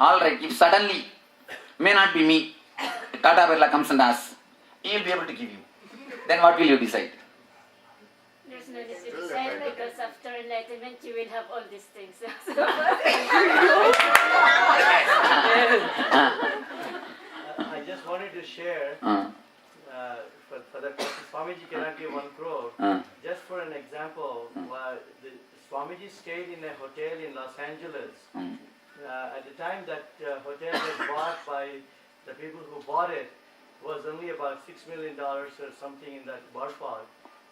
All right, if suddenly, may not be me, Tata Birla comes and asks, he will be able to give you. Then what will you decide? There's no need to decide because after enlightenment you will have all these things. I just wanted to share, for the Swamiji cannot give 1 crore. Just for an example, Swamiji stayed in a hotel in Los Angeles. At the time that hotel was bought by the people who bought it, was only about $6 million or something in that ballpark.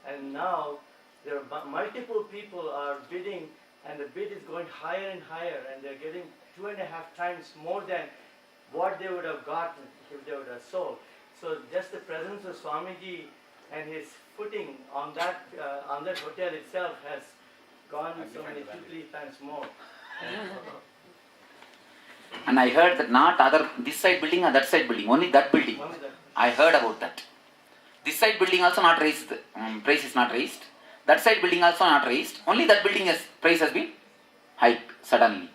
And now there are multiple people are bidding, and the bid is going higher and higher, and they're getting 2.5 times more than what they would have gotten if they would have sold. So just the presence of Swamiji and his footing on that hotel itself has gone so many 2-3 times more. And I heard that not this side building or that side building, only that building. Only that. I heard about that. This side building also not raised, price is not raised. That side building also not raised. Only that building price has been hiked suddenly.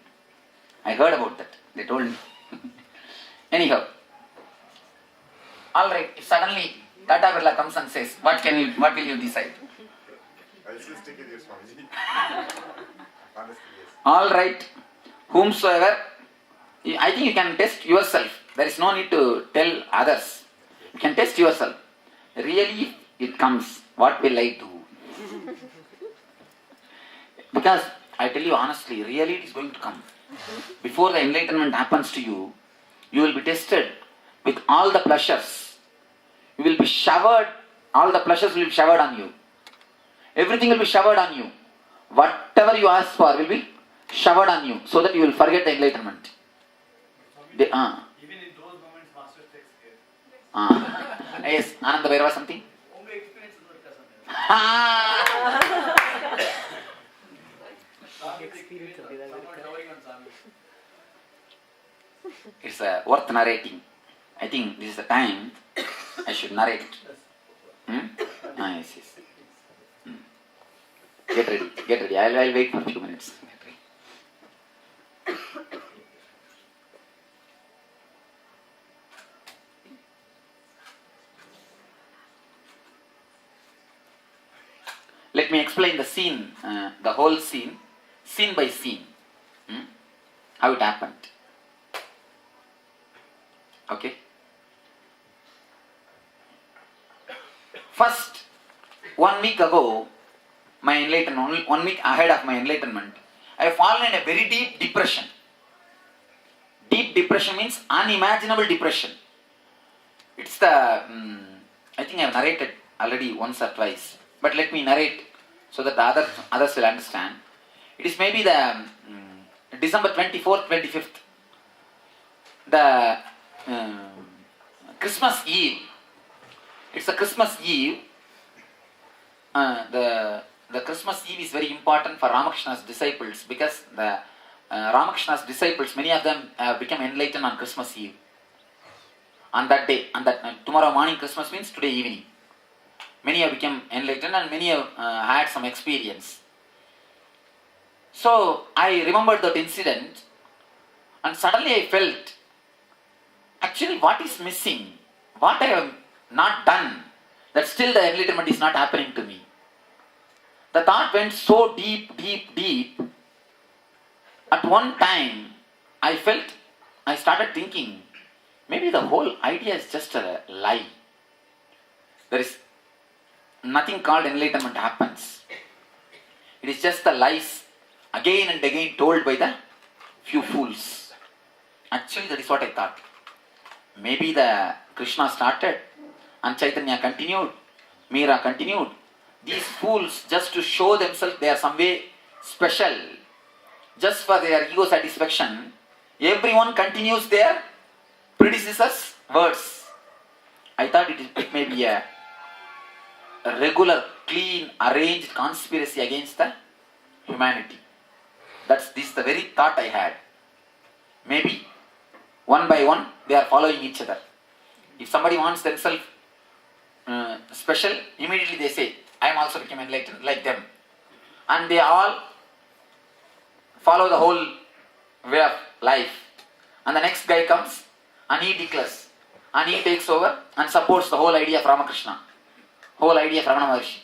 I heard about that. They told me. Anyhow, all right. If suddenly Tata Birla comes and says, what will you decide? I'll still stick with you, Swamiji. Honestly, yes. All right. Whomsoever, I think you can test yourself. There is no need to tell others. You can test yourself. Really, it comes. What will I do? Because I tell you honestly, really it is going to come. Before the enlightenment happens to you, you will be tested with all the pleasures. You will be showered, all the pleasures will be showered on you. Everything will be showered on you. Whatever you ask for will be showered on you, so that you will forget the enlightenment. Even in those moments, Master takes care. Yes, Ananda Bhairava something? It's worth narrating. I think this is the time I should narrate it. Yes. Get ready. I'll wait for a few minutes. Get ready. Let me explain the scene, the whole scene by scene, how it happened. Okay? First, 1 week ago, my enlightenment, 1 week ahead of my enlightenment, I have fallen in a very deep depression. Deep depression means unimaginable depression. It's the, I think I have narrated already once or twice, but let me narrate so that the others will understand. It is maybe the December 24th, 25th, the Christmas Eve. It's a Christmas Eve. The Christmas Eve is very important for Ramakrishna's disciples, because the Ramakrishna's disciples, many of them have become enlightened on Christmas Eve. On that day, tomorrow morning Christmas means today evening. Many have become enlightened and many have had some experience. So I remembered that incident, and suddenly I felt, actually what is missing? What I have not done, that still the enlightenment is not happening to me. The thought went so deep. At one time, I started thinking, maybe the whole idea is just a lie. There is nothing called enlightenment happens. It is just the lies again and again told by the few fools. Actually, that is what I thought. Maybe the Krishna started and Chaitanya continued, Meera continued. These fools, just to show themselves they are some way special, just for their ego satisfaction, everyone continues their predecessors' words. I thought it may be a regular, clean, arranged conspiracy against the humanity. This is the very thought I had. Maybe one by one they are following each other. If somebody wants themselves special, immediately they say, I am also become enlightened like them. And they all follow the whole way of life. And the next guy comes and he declares and he takes over and supports the whole idea of Ramakrishna, whole idea of Ramana Maharshi.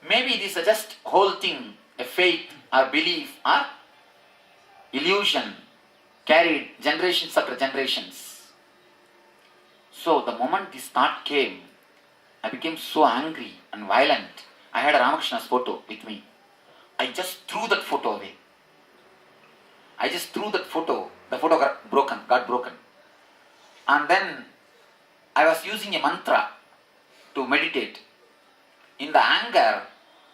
Maybe this is just whole thing, a faith or belief or illusion carried generations after generations. So the moment this thought came, I became so angry and violent. I had a Ramakrishna's photo with me. I just threw that photo away. The photo got broken. And then I was using a mantra to meditate. In the anger,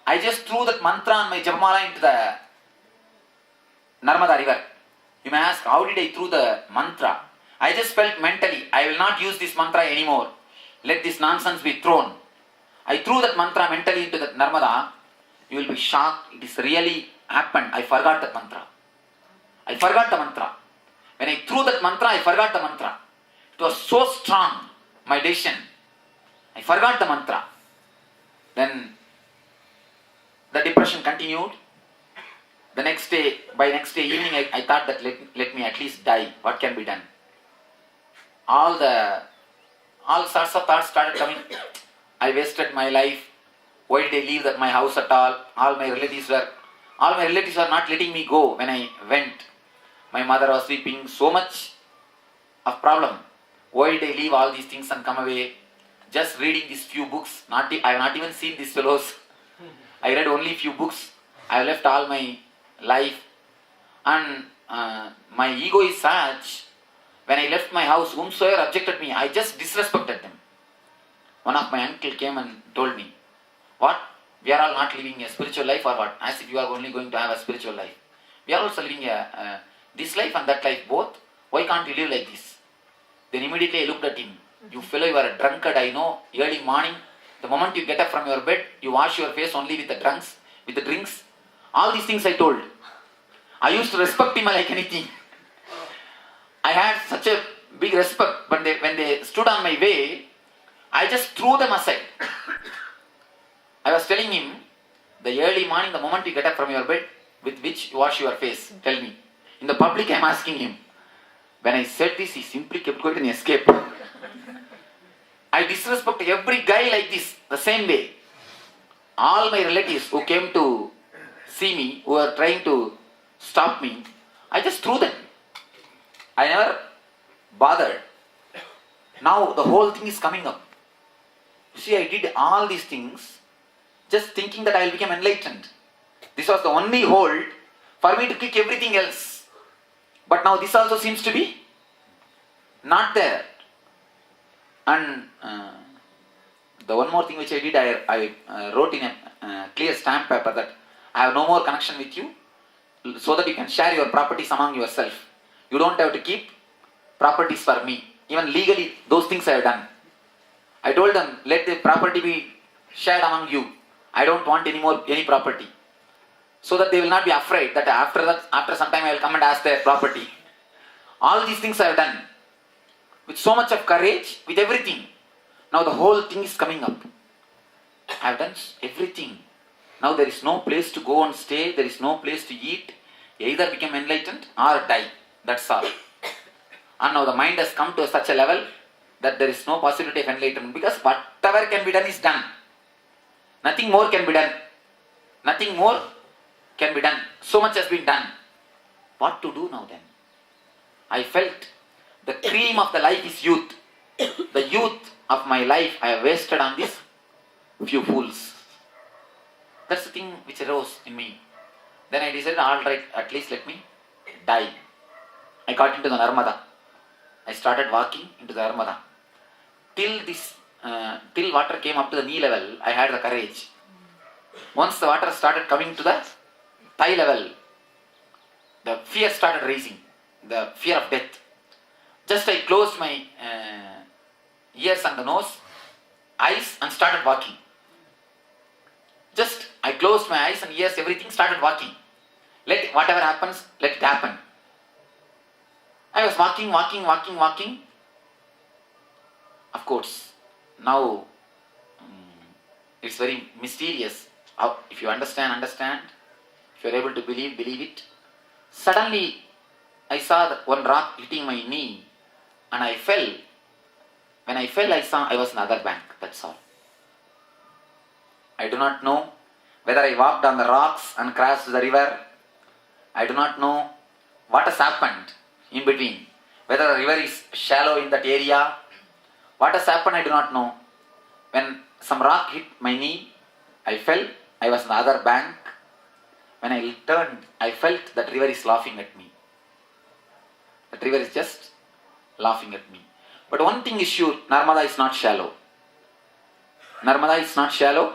I just threw that mantra and my Japamala into the Narmada river. You may ask, how did I throw the mantra? I just felt mentally, I will not use this mantra anymore. Let this nonsense be thrown. I threw that mantra mentally into the Narmada. You will be shocked. It is really happened. I forgot that mantra. When I threw that mantra, I forgot the mantra. It was so strong, my decision. I forgot the mantra. Then the depression continued. By next day evening, I thought that let me at least die. What can be done? All sorts of thoughts started coming. I wasted my life. Why did I leave my house at all? All my relatives were not letting me go when I went. My mother was weeping, so much of problem. Why did I leave all these things and come away? Just reading these few books. I have not even seen these fellows. I read only few books. I have left all my life. And my ego is such. When I left my house, whomsoever objected me, I just disrespected them. One of my uncle came and told me, what? We are all not living a spiritual life or what? As if you are only going to have a spiritual life. We are also living this life and that life both. Why can't you live like this? Then immediately I looked at him. You fellow, you are a drunkard, I know. Early morning, the moment you get up from your bed, you wash your face only with the drinks. All these things I told. I used to respect him like anything. I had such a big respect. When they stood on my way, I just threw them aside. I was telling him, the early morning, the moment you get up from your bed, with which you wash your face, tell me. In the public, I am asking him. When I said this, he simply kept going and escaped. I disrespect every guy like this, the same way. All my relatives who came to see me, who were trying to stop me, I just threw them. I never bothered. Now the whole thing is coming up. You see, I did all these things just thinking that I will become enlightened. This was the only hold for me to kick everything else. But now this also seems to be not there. And the one more thing which I did, I wrote in a clear stamp paper that I have no more connection with you, so that you can share your properties among yourself. You don't have to keep properties for me. Even legally, those things I have done. I told them, let the property be shared among you. I don't want any property. So that they will not be afraid that after some time I will come and ask their property. All these things I have done. With so much of courage, with everything. Now the whole thing is coming up. I have done everything. Now there is no place to go and stay. There is no place to eat. Either become enlightened or die. That's all. And now the mind has come to such a level that there is no possibility of enlightenment, because whatever can be done is done. Nothing more can be done. Nothing more can be done. So much has been done. What to do now then? I felt the cream of the life is youth. The youth of my life I have wasted on these few fools. That's the thing which arose in me. Then I decided, alright, at least let me die. I got into the Narmada. I started walking into the Narmada. Till water came up to the knee level, I had the courage. Once the water started coming to the thigh level, the fear started rising. The fear of death. Just I closed my ears and the nose, eyes, and started walking. Just I closed my eyes and ears, everything, started walking. Whatever happens, let it happen. I was walking. Of course, now it's very mysterious. If you understand. If you are able to believe it. Suddenly, I saw one rock hitting my knee and I fell. When I fell, I saw I was in the other bank. That's all. I do not know whether I walked on the rocks and crashed the river. I do not know what has happened in between. Whether the river is shallow in that area. What has happened, I do not know. When some rock hit my knee, I fell. I was in the other bank. When I turned, I felt that river is laughing at me. That river is just laughing at me. But one thing is sure, Narmada is not shallow. Narmada is not shallow,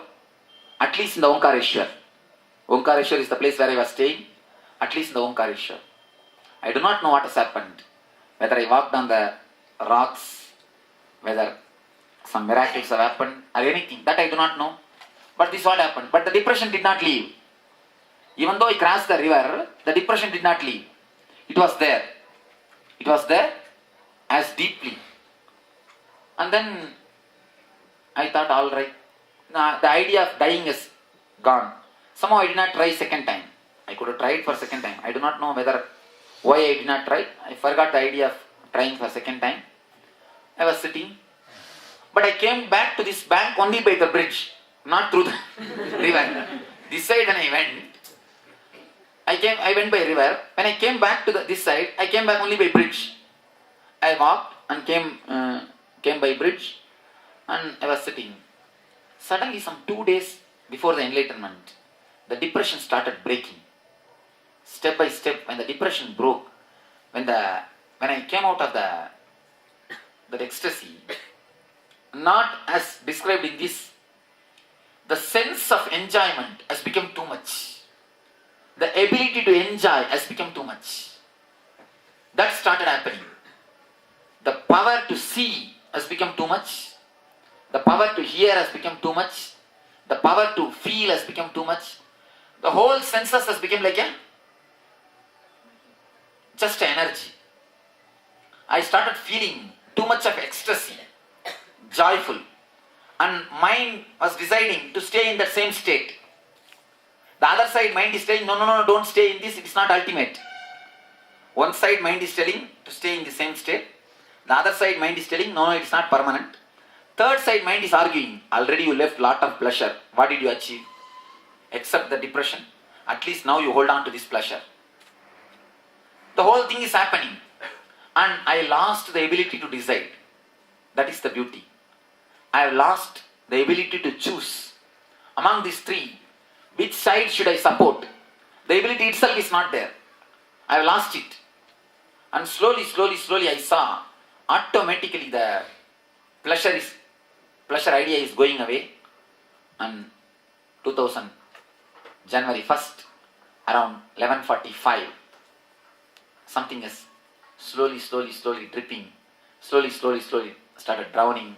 at least in the Omkareshwar. Omkareshwar is the place where I was staying, at least in the Omkareshwar. I do not know what has happened. Whether I walked on the rocks, whether some miracles have happened or anything, that I do not know. But this is what happened. But the depression did not leave. Even though I crossed the river, the depression did not leave. It was there. It was there as deeply. And then I thought, all right, the idea of dying is gone. Somehow I did not try second time. I could have tried for second time. I do not know why I did not try. I forgot the idea of trying for second time. I was sitting. But I came back to this bank only by the bridge, not through the river. This side when I went, I went by river. When I came back to this side, I came back only by bridge. I walked and came by bridge and I was sitting. Suddenly, some 2 days before the enlightenment, the depression started breaking. Step by step, when the depression broke, when I came out of that ecstasy, not as described in this, the sense of enjoyment has become too much. The ability to enjoy has become too much. That started happening. The power to see has become too much. The power to hear has become too much. The power to feel has become too much. The whole senses has become like just energy. I started feeling too much of ecstasy, joyful, and mind was deciding to stay in that same state. The other side mind is saying, no, don't stay in this, it is not ultimate. One side mind is telling to stay in the same state. The other side mind is telling, no, it is not permanent. Third side mind is arguing, already you left lot of pleasure. What did you achieve? Except the depression. At least now you hold on to this pleasure. The whole thing is happening. And I lost the ability to decide. That is the beauty. I have lost the ability to choose. Among these three, which side should I support? The ability itself is not there. I have lost it. And slowly I saw automatically the pleasure idea is going away. And 2000 January 1st, around 11:45, something is slowly dripping, slowly started drowning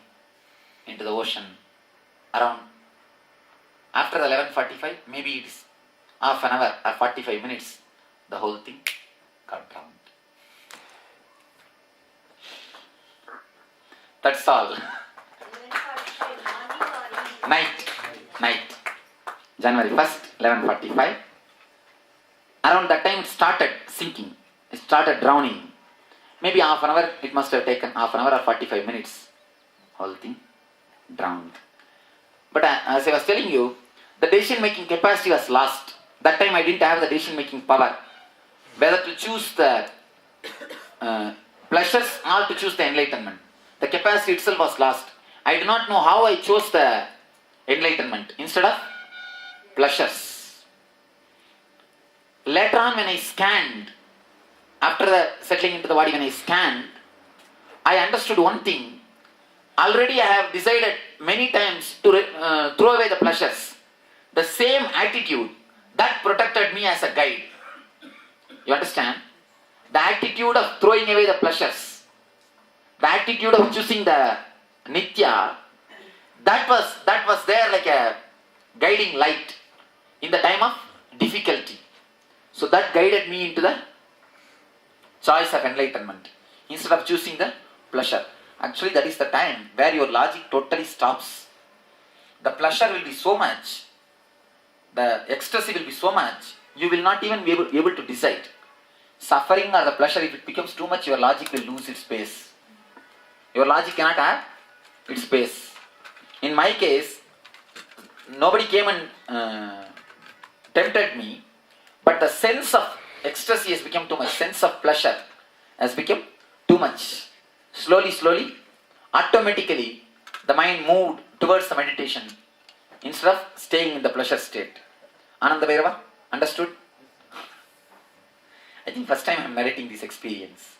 into the ocean. Around after the 11:45, maybe it is half an hour or 45 minutes, the whole thing got drowned. That's all. Night. January 1st, 11:45. Around that time it started sinking. It started drowning. Maybe half an hour, it must have taken half an hour or 45 minutes. Whole thing drowned. But as I was telling you, the decision making capacity was lost. That time I didn't have the decision making power. Whether to choose the pleasures or to choose the enlightenment. The capacity itself was lost. I do not know how I chose the enlightenment instead of pleasures. Later on when I scanned, after the settling into the body, when I scanned, I understood one thing. Already I have decided many times to throw away the pleasures. The same attitude that protected me as a guide. You understand? The attitude of throwing away the pleasures, the attitude of choosing the nitya, that was there like a guiding light in the time of difficulty. So that guided me into the choice of enlightenment instead of choosing the pleasure. Actually, that is the time where your logic totally stops. The pleasure will be so much, the ecstasy will be so much, you will not even be able to decide. suffering or the pleasure, if it becomes too much, your logic will lose its space. Your logic cannot have its space. In my case, nobody came and tempted me, but the sense of ecstasy has become too much. Sense of pleasure has become too much. Slowly, automatically, the mind moved towards the meditation instead of staying in the pleasure state. Ananda Bhairava, understood? I think first time I am narrating this experience.